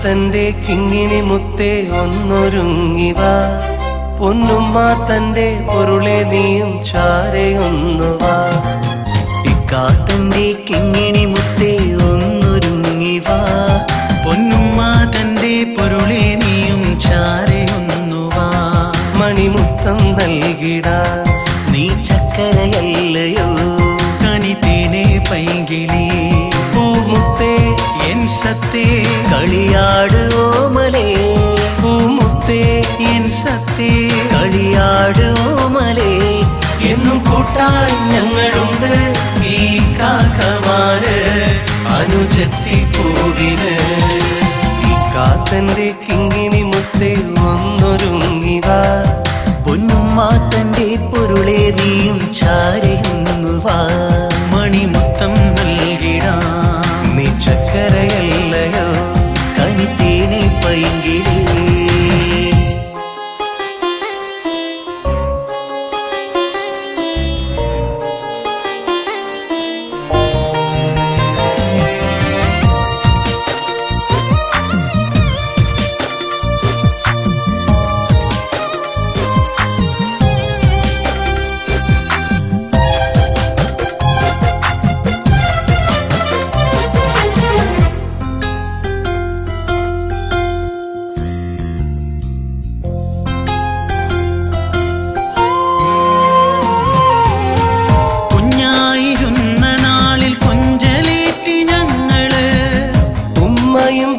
തന്റെ കിങ്ങിണി മുത്തേ ഒന്നൊരുങ്ങിവാ, പൊന്നുമ്മ തന്റെ പൊരുളെ നീയും ചാരയൊന്നുവാ. ഇക്കാത്തന്റെ കിങ്ങിണി മുത്തേ ഒന്നൊരുങ്ങിവാ, പൊന്നുമ്മ തന്റെ പൊരുളെ നീയും ചാരയൊന്നുവാ. മണിമുത്തം നൽകിടാ നീ ചക്കരയല്ലയോ കനിതേനെ പൈങ്കിളി. പൂമുത്തേ എൻ സത്തേ കളിയാട് ഓമലേ, പൂമുത്തേ എൻ സത്തേ കളിയാട് ഓമലേ. എന്നും കൂട്ടാൻ ഞങ്ങളുണ്ട് ഈ കാക്കമാര് അനുജത്തി പൂവിന്. ഈ കാത്തന്റെ കിങ്ങിണി മുത്തേ ഒന്നൊരുങ്ങിവാ, പൊന്നുമ്മ തന്റെ പൊരുളെ നീയും ചാരയുന്നുവാ. മണിമുത്തം നൽകിടാ നീ ചക്കരയല്ലയോ കനിതേനെ പൈങ്കിളി.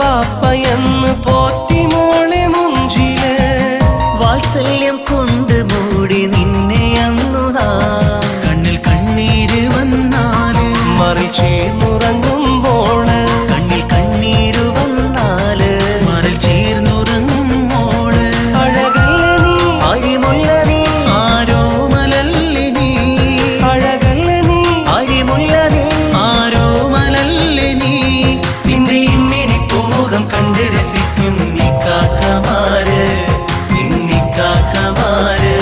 ബാപ്പയെന്ന് പോറ്റി മോളെ മുഞ്ചില് വാത്സല്യം കൊണ്ട് മൂടി നിന്നെ അന്നു കണ്ണിൽ കണ്ണീര് വന്നാല് മറിച്ചേർന്നുറങ്ങുമ്പോള്, കണ്ണിൽ കണ്ണീര് വന്നാല് മറിൽ ചേർന്നുറങ്ങുമ്പോള്. അഴകല്ല നീ അരിമുല്ല നീ ആരോ മലല്ലി നീ, അഴകല്ല നീ അരിമുല്ല നീ ആരോ മലല്ലി നീ. നിന്റെ ഇമ്മിണി പൂമുഖം കണ്ട് രസിക്കും ഈ കാക്കമാര്, ഇന്നീ കാക്കമാര്.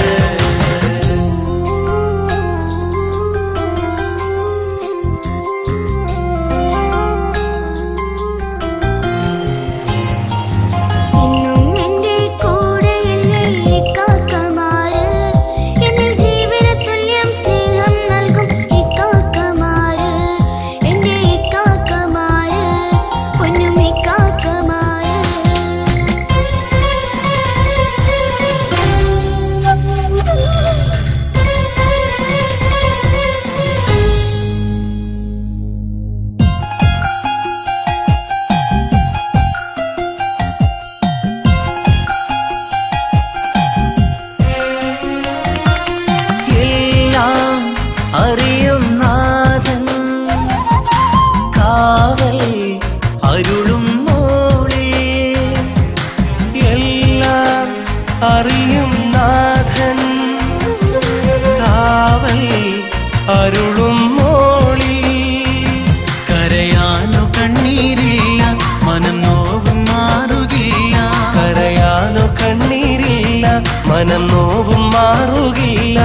അറിയും നാഥൻ കാവൽ അരുളും മോളി, എല്ലാം അറിയും നാഥൻ കാവൽ അരുളും മോളി. കരയാനോ കണ്ണീരില്ല മനം നോവും മാറുകില്ല, കരയാനോ കണ്ണീരില്ല മനം നോവും മാറുകില്ല.